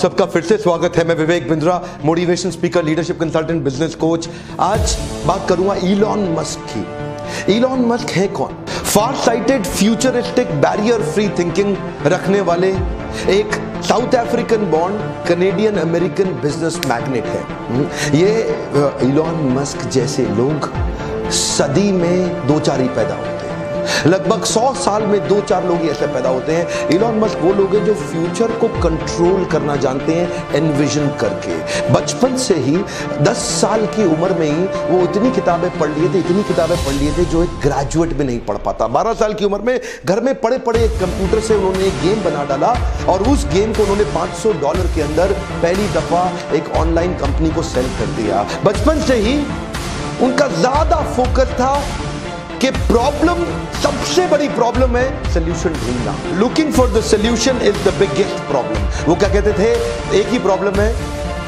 सबका फिर से स्वागत है। मैं Vivek Bindra, motivation speaker, leadership consultant, business coach. आज बात करूंगा इलॉन मस्क की। इलॉन मस्क है कौन? Far sighted, futuristic, barrier free thinking रखने वाले एक south African born Canadian American business magnate है। ये इलॉन मस्क जैसे लोग सदी में दो चार ही पैदा होते हैं। लगभग 100 साल में 2-4 लोग ऐसे पैदा होते हैं। इलॉन मस्क वो लोग हैं जो फ्यूचर को कंट्रोल करना जानते हैं, एनविजन करके। बचपन से ही 10 साल की उम्र में ही वो इतनी किताबें पढ़ लिए थे जो एक ग्रेजुएट भी नहीं पढ़ पाता। 12 साल की उम्र में घर में पड़े पड़े एक कंप्यूटर से उन्होंने एक गेम बना डाला और उस गेम को उन्होंने $500 के अंदर पहली दफा एक ऑनलाइन कंपनी को सेल कर दिया। बचपन से ही उनका ज्यादा फोकस था कि प्रॉब्लम, सबसे बड़ी प्रॉब्लम है सोल्यूशन ढूंढना। Looking for the solution is the biggest problem. वो क्या कहते थे? एक ही प्रॉब्लम है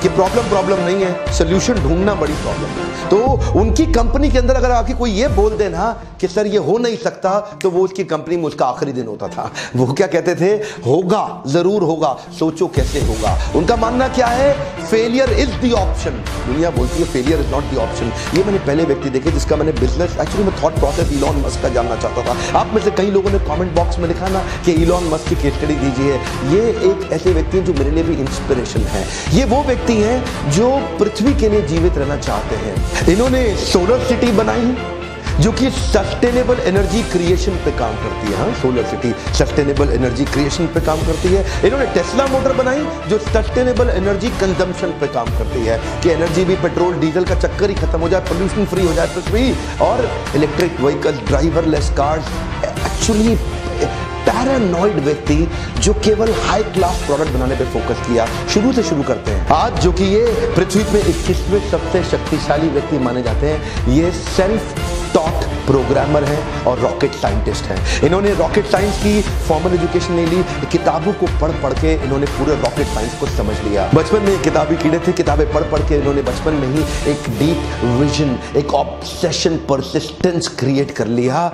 कि प्रॉब्लम नहीं है, सोल्यूशन ढूंढना बड़ी प्रॉब्लम है। तो उनकी कंपनी के अंदर अगर आके कोई ये बोल देना कि सर ये हो नहीं सकता, तो वो उसकी कंपनी में उसका आखिरी दिन होता था। वो क्या कहते थे? होगा, जरूर होगा, सोचो कैसे होगा। उनका मानना क्या है? Failure is the option. दुनिया बोलती है failure is not the option. ये मैंने पहले व्यक्ति देखे जिसका मैंने बिजनेस, एक्चुअली मैं थॉट प्रोसेस इलॉन मस्क का जानना चाहता था। आप में से कई लोगों ने कमेंट बॉक्स में लिखा ना कि इलॉन मस्क की केस स्टडी दीजिए। ये एक ऐसे व्यक्ति हैं जो मेरे लिए भी इंस्पिरेशन है। ये वो व्यक्ति हैं जो पृथ्वी के लिए जीवित रहना चाहते हैं। इन्होंने सोलर सिटी बनाई जो कि सस्टेनेबल एनर्जी क्रिएशन पे काम करती है। Solar city sustainable energy creation पे काम करती है। इन्होंने टेस्ला मोटर बनाई जो सस्टेनेबल एनर्जी कंजम्पशन पे काम करती है कि एनर्जी भी पेट्रोल डीजल का चक्कर ही खत्म हो जाए, पोल्यूशन फ्री हो जाए पृथ्वी। और electric vehicle, driverless cars. Actually paranoid व्यक्ति जो केवल हाई क्लास प्रोडक्ट बनाने पे फोकस किया। शुरू से शुरू करते हैं आज, जो कि ये पृथ्वी पे 21वें सबसे शक्तिशाली व्यक्ति माने जाते हैं। ये सेल्फ टॉट प्रोग्रामर हैं और रॉकेट साइंटिस्ट हैं। इन्होंने रॉकेट साइंस की फॉर्मल एजुकेशन नहीं ली, किताबों को पढ़ के इन्होंने पूरे रॉकेट साइंस को समझ लिया। बचपन में किताबी कीड़े थे, किताबें पढ़ के इन्होंने बचपन में ही एक डीप विजन, एक ऑब्सेशन, परसिस्टेंस क्रिएट कर लिया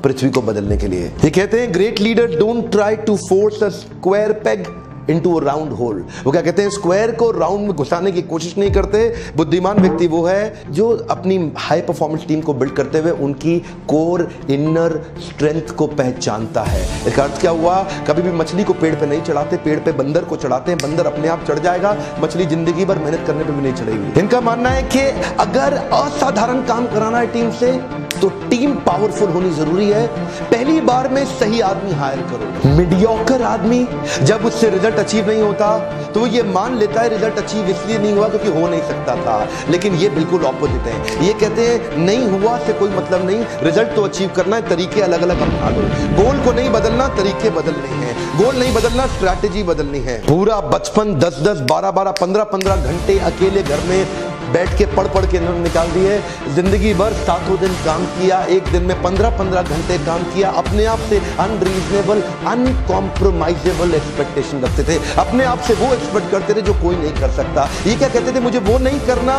पृथ्वी को बदलने के लिए। ये कहते हैं great leader don't try to force a square peg into a round hole. वो क्या कहते हैं? स्क्वायर को राउंड में घुसाने की कोशिश नहीं करते। बुद्धिमान व्यक्ति वो है जो अपनी हाई परफॉर्मेंस टीम को बिल्ड करते हुए उनकी कोर इनर स्ट्रेंथ को पहचानता है। इसका अर्थ क्या हुआ? कभी भी मछली को पेड़ पे नहीं चढ़ाते, पेड़ पे बंदर को चढ़ाते हैं। बंदर अपने आप चढ़ जाएगा, मछली जिंदगी भर मेहनत करने पे भी नहीं चढ़ेगी। इनका मानना है कि अगर असाधारण काम कराना है टीम से तो टीम पावरफुल होनी जरूरी है। पहली बार में सही आदमी हायर करो। मीडियोकर आदमी जब उससे रिजल्ट अचीव नहीं होता तो ये मान लेता है रिजल्ट अचीव इसलिए नहीं हुआ क्योंकि हो नहीं सकता था। लेकिन ये बिल्कुल ऑपोजिट है। ये कहते हैं नहीं हुआ से कोई मतलब नहीं, रिजल्ट तो अचीव करना है, तरीके अलग अलग अपना लो। गोल को नहीं बदलना, तरीके बदलने हैं। गोल नहीं बदलना, स्ट्रैटेजी बदलनी है। पूरा बचपन 10-10, 12-12, 15-15 घंटे अकेले घर में बैठ के पढ़ के इन्होंने निकाल दिए। जिंदगी भर 7 दिन काम किया, एक दिन में 15-15 घंटे काम किया। अपने आप से अनरीजनेबल, अनकॉम्प्रोमाइजेबल एक्सपेक्टेशन रखते थे। अपने आप से वो एक्सपेक्ट करते थे जो कोई नहीं कर सकता। ये क्या कहते थे? मुझे वो नहीं करना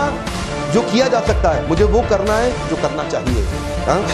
जो किया जा सकता है, मुझे वो करना है जो करना चाहिए।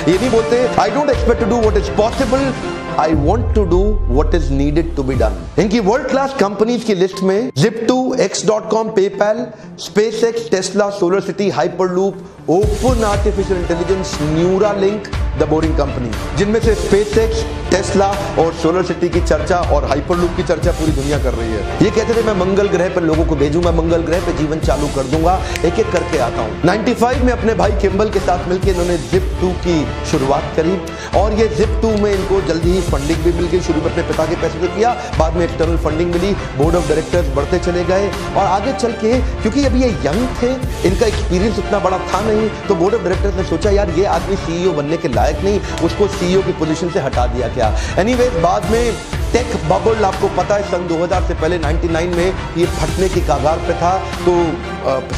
ये नहीं बोलते I don't expect to do what is possible, I want to do what is needed to be done। इनकी वर्ल्ड क्लास कंपनीज की लिस्ट में Zip2, X.com, PayPal, SpaceX, Tesla, Solar City, Hyperloop, open artificial intelligence, Neuralink, the boring company, जिनमें से SpaceX, Tesla और solar city की चर्चा और hyperloop की चर्चा पूरी दुनिया कर रही है। ये कहते थे मैं मंगल ग्रह पर लोगों को भेजूंगा, मंगल ग्रह पे जीवन चालू कर दूंगा। एक एक करके आता हूं। 95 में अपने भाई किम्बल के साथ मिलकर इन्होंने Zip2 की शुरुआत करी और ये Zip2 में इनको जल्दी ही फंडिंग भी मिल गई। शुरू में अपने पिता के पैसे से किया, बाद में एक्सटर्नल फंडिंग मिली, बोर्ड ऑफ डायरेक्टर्स बढ़ते चले गए और आगे चल के क्योंकि अभी ये यंग थे, इनका एक्सपीरियंस उतना बड़ा था नहीं, तो बोर्ड ऑफ डायरेक्टर्स ने सोचा यार ये आदमी सीईओ बनने के लायक नहीं, उसको सीईओ की पोजीशन से हटा दिया गया। एनीवेज बाद में टेक बबल, आपको पता है सन 2000 से पहले 99 में ये फटने की कगार पे था, तो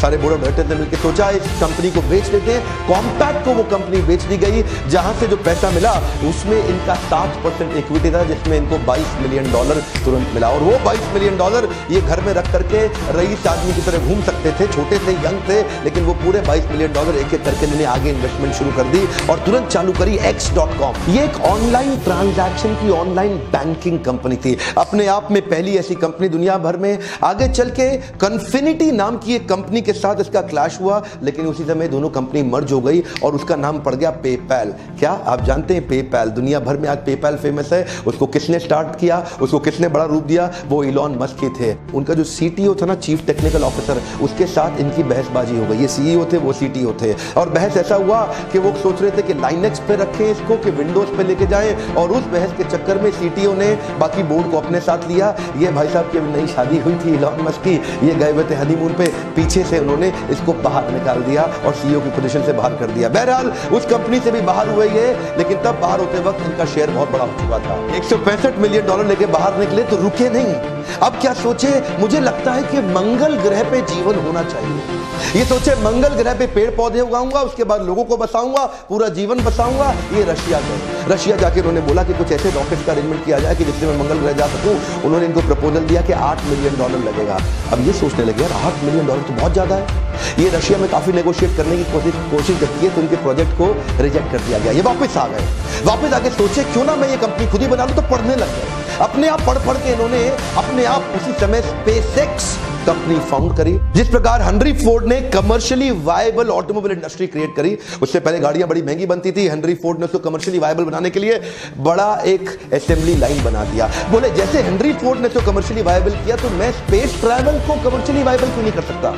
सारे बोर्ड ऑफ डायरेक्टर्स ने मिलकर सोचा इस कंपनी को बेच देते हैं। कॉम्पैक्ट को वो कंपनी बेच दी गई, जहां से जो पैसा मिला उसमें इनका 7% इक्विटी था, जिसमें इनको $22 मिलियन तुरंत मिला। और वो $22 मिलियन ये घर में रख करके रईस आदमी की तरह घूम सकते थे, छोटे थे, यंग थे, लेकिन वो पूरे $22 मिलियन एक एक करके इन्होंने आगे इन्वेस्टमेंट शुरू कर दी और तुरंत चालू करी X.com। ये एक ऑनलाइन ट्रांजैक्शन की ऑनलाइन बैंकिंग कंपनी थी, अपने आप में पहली ऐसी कंपनी दुनिया भर में। आगे चल के कन्फिनिटी नाम की एक कंपनी के साथ इसका क्लैश हुआ, लेकिन उसी समय दोनों कंपनी मर्ज हो गई और उसका नाम पड़ गया पेपैल। क्या आप जानते हैं पेपैल? दुनिया भर में आज पेपैल फेमस है। उसको किसने स्टार्ट किया, उसको किसने बड़ा रूप दिया? वो इलॉन मस्क ही थे। उनका जो सीटीओ था ना, चीफ टेक्निकल ऑफिसर, उसके साथ इनकी बहसबाजी हो गई। ये सीईओ थे, वो सीटीओ थे, और बहस ऐसा हुआ कि वो सोच रहे थे कि लाइनेक्स पे रखें इसको कि विंडोज पे लेके जाएं, और उस बहस के चक्कर में सीटीओ ने बाकी बोर्ड को अपने साथ लिया। ये भाई साहब की अभी नई शादी हुई थी इलॉन मस्क की, ये गए हुए थे हनीमून पे, पीछे से उन्होंने इसको बाहर निकाल दिया और सीईओ की पोजीशन से बाहर कर दिया। बहरहाल उस कंपनी से भी बाहर हुए ये, लेकिन तब बाहर होते वक्त इनका शेयर बहुत बड़ा हो चुका था। $165 मिलियन लेके बाहर निकले तो रुके नहीं। अब क्या सोचे? मुझे लगता है कि मंगल ग्रह पे जीवन होना चाहिए। ये सोचे मंगल ग्रह पे पेड़ पौधे उगाऊंगा, उसके बाद लोगों को बसाऊंगा, पूरा जीवन बसाऊंगा। ये रशिया गए। रशिया जाके उन्होंने बोला कि कुछ ऐसे रॉकेट का अरेंजमेंट किया जाए कि जिससे मैं मंगल ग्रह जा सकूं। उन्होंने इनको प्रपोजल दिया कि $8 मिलियन लगेगा। अब ये सोचने लगे यार $8 मिलियन तो बहुत ज्यादा है। ये रशिया में काफी नेगोशिएट करने की कोशिश जब की तो उनके प्रोजेक्ट को रिजेक्ट कर दिया गया। ये वापस आ गए। वापस आके सोचे क्यों ना मैं ये कंपनी खुद ही बना लूं, तो पढ़ने लग गए। अपने आप पढ़ के इन्होंने अपने आप उसी समय स्पेसएक्स कंपनी फाउंड करी। जिस प्रकार हेनरी फोर्ड ने commercially viable automobile industry create करी, उससे पहले गाड़ियां बड़ी महंगी बनती थी। हेनरी फोर्ड ने उसको कमर्शियली वायबल बनाने के लिए बड़ा एक असेंबली लाइन बना दिया। बोले जैसे हेनरी फोर्ड ने तो कमर्शियली वायबल किया, तो मैं स्पेस ट्रैवल को कमर्शियली वायबल क्यों नहीं कर सकता?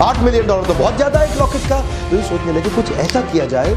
$8 मिलियन तो बहुत ज्यादा है एक रॉकेट का। तो ये सोचने लगे कुछ ऐसा किया जाए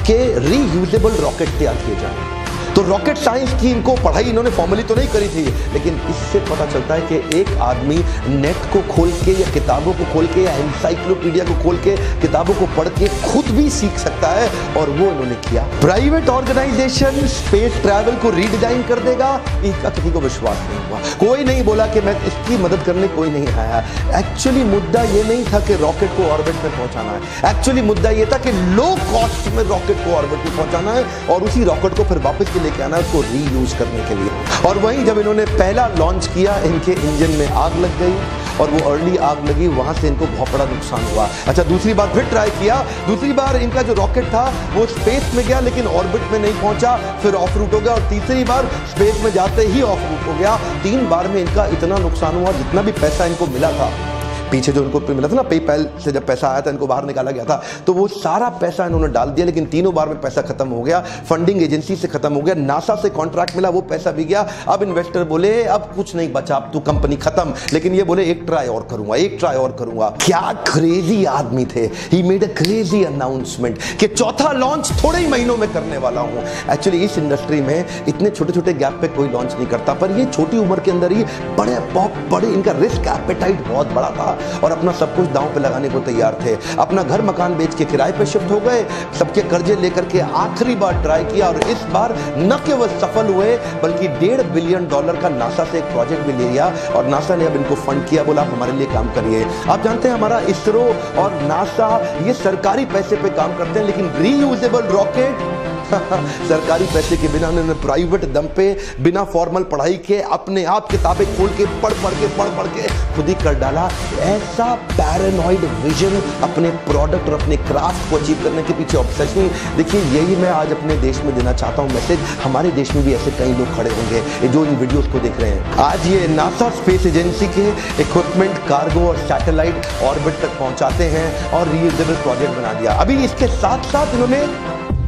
कि रीयूजेबल रॉकेट तैयार किए जाए। तो रॉकेट साइंस की इनको पढ़ाई इन्होंने फॉर्मली तो नहीं करी थी, लेकिन इससे पता चलता है कि एक आदमी नेट को खोल के या किताबों को खोल के या एनसाइक्लोपीडिया को खोल के किताबों को पढ़ के खुद भी सीख सकता है, और वो इन्होंने किया। प्राइवेट ऑर्गेनाइजेशन स्पेस ट्रैवल को रीडिजाइन कर देगा, इसका किसी को विश्वास नहीं हुआ। कोई नहीं बोला कि मैं इसकी मदद करने, कोई नहीं आया। एक्चुअली मुद्दा ये नहीं था कि रॉकेट को ऑर्बिट में पहुंचाना है। एक्चुअली मुद्दा ये था कि लो कॉस्ट में रॉकेट को ऑर्बिट में पहुंचाना है और उसी रॉकेट को फिर वापस लेके आना है, उसको रीयूज करने के लिए। और वहीं जब इन्होंने पहला लॉन्च किया, इनके इंजन में आग लग गई, और वो अर्ली आग लगी, वहां से इनको बहुत बड़ा नुकसान हुआ। अच्छा, दूसरी बार फिर ट्राई किया। दूसरी बार इनका जो रॉकेट था वो स्पेस में गया, लेकिन ऑर्बिट में नहीं पहुंचा, फिर ऑफ रूट हो गया, और तीसरी बार स्पेस में जाते ही ऑफ रूट हो गया। 3 बार में इनका इतना नुकसान हुआ, जितना भी पैसा इनको मिला था पीछे जो इनको मिला था ना, पेपैल से जब पैसा आया था, इनको बाहर निकाला गया था, तो वो सारा पैसा इन्होंने डाल दिया, लेकिन तीनों बार में पैसा खत्म हो गया। फंडिंग एजेंसी से खत्म हो गया, नासा से कॉन्ट्रैक्ट मिला, वो पैसा भी गया। अब इन्वेस्टर बोले अब कुछ नहीं बचा, अब तू कंपनी खत्म। लेकिन ये बोले एक ट्राई और करूंगा, एक ट्राई और करूंगा। क्या क्रेजी आदमी थे। He made a crazy announcement कि चौथा लॉन्च थोड़े ही महीनों में करने वाला हूं। एक्चुअली इस इंडस्ट्री में इतने छोटे छोटे गैप पे कोई लॉन्च नहीं करता, पर ये छोटी उम्र के अंदर ही बड़े इनका रिस्क एपेटाइट बहुत बड़ा था, और अपना सब कुछ दांव पे लगाने को तैयार थे। अपना घर मकान बेच के किराए पे शिफ्ट हो गए, सबके कर्जे लेकर के आखिरी बार ट्राई किया, और इस बार न केवल सफल हुए बल्कि $1.5 बिलियन का नासा से एक प्रोजेक्ट भी ले लिया, और नासा ने अब इनको फंड किया, बोला आप हमारे लिए काम करिए। आप जानते हैं हमारा इसरो और नासा ये सरकारी पैसे पे काम करते हैं, लेकिन रीयूजेबल रॉकेट सरकारी पैसे के बिना उन्होंने प्राइवेट दम पे बिना फॉर्मल पढ़ाई के अपने आप किताबें खोल के पढ़ के खुद ही कर डाला। ऐसा पैरानॉइड विजन अपने प्रोडक्ट और अपने क्राफ्ट को अचीव करने के पीछे ऑब्सेशन। देखिए, यही मैं आज अपने देश में देना चाहता हूं मैसेज। हमारे देश में भी ऐसे कई लोग खड़े होंगे जो इन वीडियोस को देख रहे हैं। आज ये नासा स्पेस एजेंसी के इक्विपमेंट, कार्गो और सैटेलाइट ऑर्बिट तक पहुंचाते हैं और रीयूजेबल प्रोजेक्ट बना दिया। अभी इसके साथ साथ इन्होंने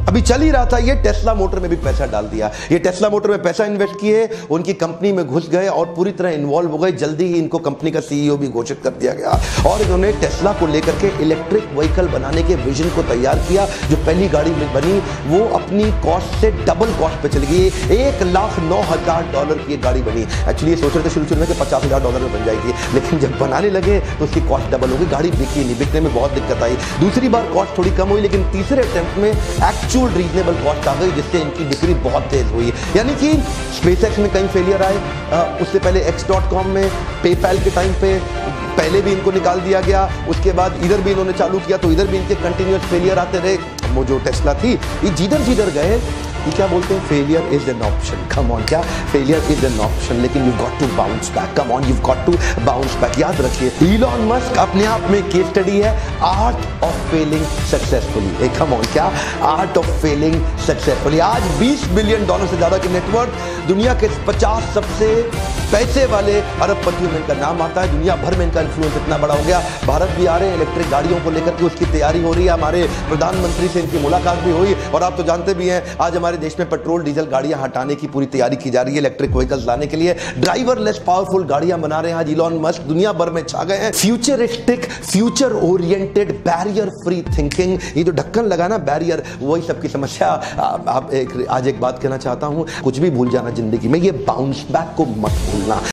अभी चल ही रहा था ये टेस्ला मोटर में भी पैसा डाल दिया। ये टेस्ला मोटर में पैसा इन्वेस्ट किए, उनकी कंपनी में घुस गए और पूरी तरह इन्वॉल्व हो गए। जल्दी ही इनको कंपनी का सीईओ भी घोषित कर दिया गया, और इन्होंने टेस्ला को लेकर के इलेक्ट्रिक व्हीकल बनाने के विजन को तैयार किया। जो पहली गाड़ी बनी वो अपनी कॉस्ट से डबल कॉस्ट पे चली गई। $1,09,000 की गाड़ी बनी। एक्चुअली ये सोच रहे थे शुरू में कि $50,000 में बन जाएगी, लेकिन जब बनाने लगे तो उसकी कॉस्ट डबल हो गई, गाड़ी बिकी नहीं, बिकने में बहुत दिक्कत आई। दूसरी बार कॉस्ट थोड़ी कम हुई, लेकिन तीसरे अटेम्प्ट में एक्चुअल रीजनेबल कॉस्ट आ गई, जिससे इनकी बिक्री बहुत तेज हुई। यानी कि स्पेसएक्स में कई फेलियर आए, उससे पहले x.com में पेपैल के टाइम पे पहले भी इनको निकाल दिया गया। उसके बाद इधर भी इन्होंने चालू किया तो इधर भी इनके कंटिन्यूअस फेलियर आते रहे। वो जो टेस्ला थी ये जिधर गए ये क्या बोलते हैं, failure is an option. Come on, क्या फेलियर इज एन ऑप्शन, लेकिन you got to bounce back. Come on, you got to bounce back. याद रखिए, इलॉन मस्क अपने आप में केस स्टडी है, art of failing successfully. Come on, क्या art of failing successfully. आज $20 बिलियन से ज्यादा की नेटवर्थ, दुनिया के 50 सबसे पैसे वाले अरबपतियों में इनका नाम आता है। दुनिया भर में इनका इन्फ्लुएंस इतना बड़ा हो गया, भारत भी आ रहे हैं इलेक्ट्रिक गाड़ियों को लेकर के, उसकी तैयारी हो रही है। हमारे प्रधानमंत्री से इनकी मुलाकात भी हुई, और आप तो जानते भी हैं आज हमारे देश में पेट्रोल डीजल गाड़ियां हटाने की पूरी तैयारी की जा रही है, इलेक्ट्रिक व्हीकल्स लाने के लिए। ड्राइवरलेस पावरफुल गाड़ियां बना रहे हैं आज इलॉन मस्क, दुनिया भर में छा गए हैं। Futuristic, future oriented, barrier free thinking, ये जो ढक्कन लगा ना बैरियर, वही सबकी समस्या। आज एक बात कहना चाहता हूं, कुछ भी भूल जाना जिंदगी में, ये बाउंस बैक को मत भूलना।